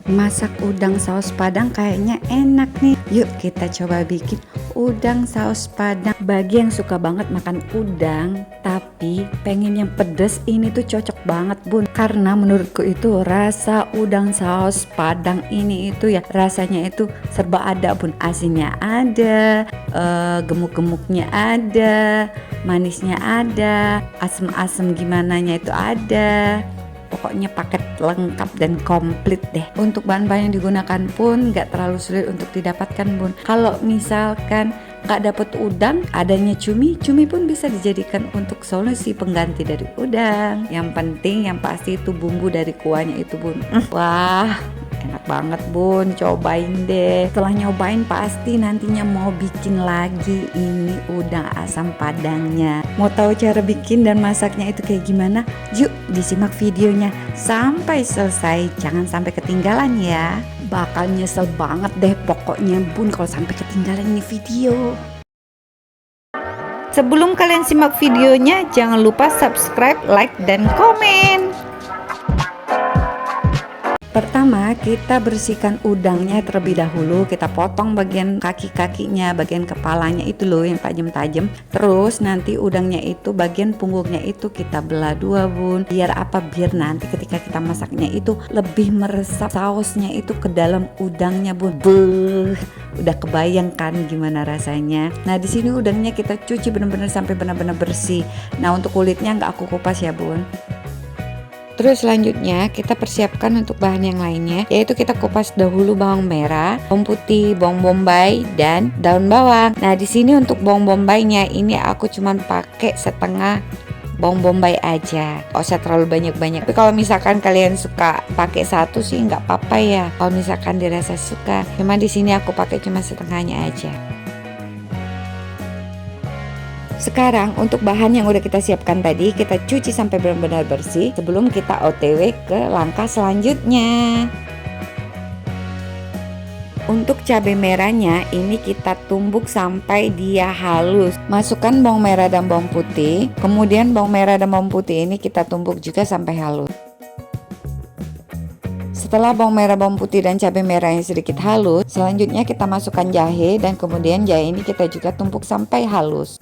Masak udang saus padang kayaknya enak nih. Yuk kita coba bikin udang saus padang. Bagi yang suka banget makan udang tapi pengen yang pedes, ini tuh cocok banget bun. Karena menurutku itu rasa udang saus padang ini itu ya rasanya itu serba ada bun. Asinnya ada, gemuk-gemuknya ada, manisnya ada, asem-asem gimananya itu ada. Pokoknya paket lengkap dan komplit deh. Untuk bahan-bahan yang digunakan pun gak terlalu sulit untuk didapatkan bun. Kalau misalkan gak dapet udang, adanya cumi pun bisa dijadikan untuk solusi pengganti dari udang. Yang penting yang pasti itu bumbu dari kuahnya itu bun. Wah, enak banget bun, cobain deh. Setelah nyobain pasti nantinya mau bikin lagi ini udang asam padangnya. Mau tahu cara bikin dan masaknya itu kayak gimana? Yuk disimak videonya sampai selesai, jangan sampai ketinggalan ya. Bakal nyesel banget deh pokoknya bun kalau sampai ketinggalan ini video. Sebelum kalian simak videonya, jangan lupa subscribe, like, dan komen. Pertama kita bersihkan udangnya terlebih dahulu. Kita potong bagian kaki-kakinya, bagian kepalanya itu loh yang tajam-tajam. Terus nanti udangnya itu bagian punggungnya itu kita belah dua bun. Biar apa? Biar nanti ketika kita masaknya itu lebih meresap sausnya itu ke dalam udangnya bun. Beuh, udah kebayang kan gimana rasanya. Nah di sini udangnya kita cuci benar-benar sampai benar-benar bersih. Nah untuk kulitnya nggak aku kupas ya bun. Terus selanjutnya kita persiapkan untuk bahan yang lainnya, yaitu kita kupas dahulu bawang merah, bawang putih, bawang bombay, dan daun bawang. Nah di sini untuk bawang bombaynya ini aku cuman pakai setengah bawang bombay aja, gak usah terlalu banyak-banyak. Tapi kalau misalkan kalian suka pakai satu sih nggak apa-apa ya. Kalau misalkan dirasa suka, cuma di sini aku pakai cuma setengahnya aja. Sekarang untuk bahan yang udah kita siapkan tadi, kita cuci sampai benar-benar bersih sebelum kita OTW ke langkah selanjutnya. Untuk cabai merahnya ini kita tumbuk sampai dia halus. Masukkan bawang merah dan bawang putih. Kemudian bawang merah dan bawang putih ini kita tumbuk juga sampai halus. Setelah bawang merah, bawang putih, dan cabai merahnya sedikit halus, selanjutnya kita masukkan jahe dan kemudian jahe ini kita juga tumbuk sampai halus.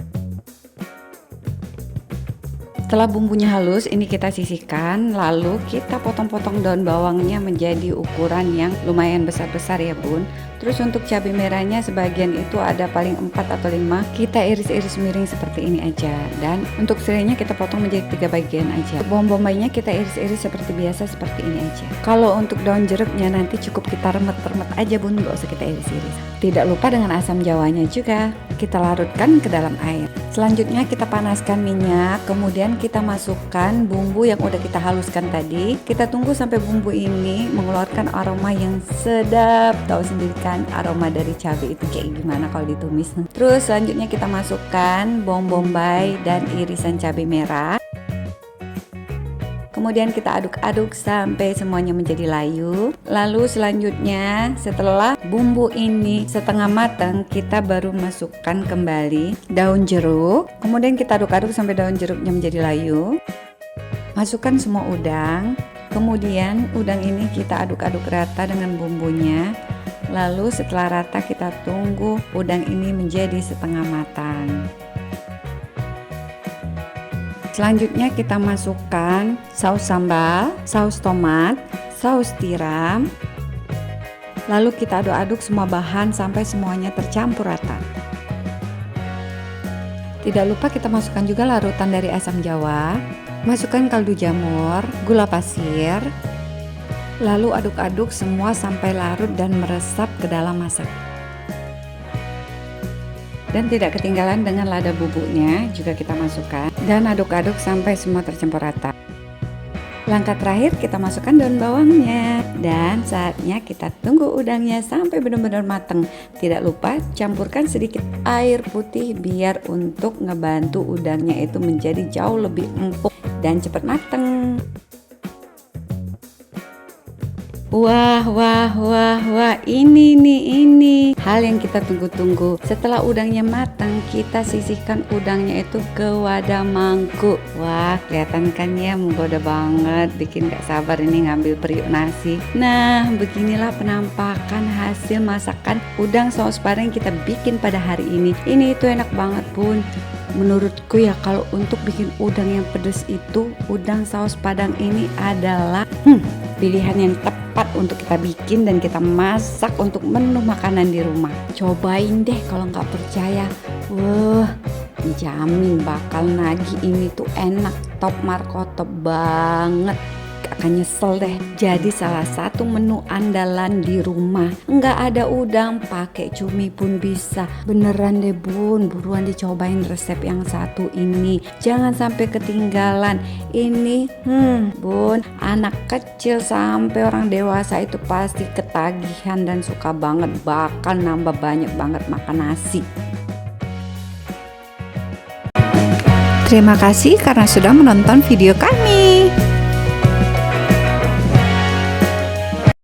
Setelah bumbunya halus, ini kita sisihkan, lalu kita potong-potong daun bawangnya menjadi ukuran yang lumayan besar-besar ya bun. Terus untuk cabai merahnya sebagian itu ada paling 4 atau 5, kita iris-iris miring seperti ini aja. Dan untuk serainya kita potong menjadi 3 bagian aja. Bawang bombaynya kita iris-iris seperti biasa seperti ini aja. Kalau untuk daun jeruknya nanti cukup kita remet-remet aja bun, gak usah kita iris-iris. Tidak lupa dengan asam jawanya juga, kita larutkan ke dalam air. Selanjutnya kita panaskan minyak, kemudian kita masukkan bumbu yang udah kita haluskan tadi. Kita tunggu sampai bumbu ini mengeluarkan aroma yang sedap. Tahu sendiri kan aroma dari cabai itu kayak gimana kalau ditumis. Terus selanjutnya kita masukkan bawang bombay dan irisan cabai merah. Kemudian kita aduk-aduk sampai semuanya menjadi layu. Lalu selanjutnya setelah bumbu ini setengah matang, kita baru masukkan kembali daun jeruk. Kemudian kita aduk-aduk sampai daun jeruknya menjadi layu. Masukkan semua udang. Kemudian udang ini kita aduk-aduk rata dengan bumbunya. Lalu setelah rata kita tunggu udang ini menjadi setengah matang. Selanjutnya kita masukkan saus sambal, saus tomat, saus tiram. Lalu kita aduk-aduk semua bahan sampai semuanya tercampur rata. Tidak lupa kita masukkan juga larutan dari asam jawa. Masukkan kaldu jamur, gula pasir. Lalu aduk-aduk semua sampai larut dan meresap ke dalam masak. Dan tidak ketinggalan dengan lada bubuknya juga kita masukkan dan aduk-aduk sampai semua tercampur rata. Langkah terakhir kita masukkan daun bawangnya dan saatnya kita tunggu udangnya sampai benar-benar matang. Tidak lupa campurkan sedikit air putih biar untuk ngebantu udangnya itu menjadi jauh lebih empuk dan cepat matang. Wah, wah, wah, wah, ini hal yang kita tunggu-tunggu. Setelah udangnya matang, kita sisihkan udangnya itu ke wadah mangkuk. Wah, kelihatan kan ya, menggoda banget, bikin gak sabar ini ngambil periuk nasi. Nah, beginilah penampakan hasil masakan udang saus padang yang kita bikin pada hari ini. Ini itu enak banget Bun. Menurutku ya, kalau untuk bikin udang yang pedas itu, udang saus padang ini adalah pilihan yang tepat untuk kita bikin dan kita masak untuk menu makanan di rumah. Cobain deh kalau nggak percaya. Wah, jamin bakal nagih, ini tuh enak, top markotop banget. Akan nyesel deh. Jadi salah satu menu andalan di rumah. Nggak ada udang, pakai cumi pun bisa. Beneran deh Bun, buruan dicobain resep yang satu ini. Jangan sampai ketinggalan. Ini Bun, anak kecil sampai orang dewasa itu pasti ketagihan dan suka banget. Bakal nambah banyak banget makan nasi. Terima kasih karena sudah menonton video kami.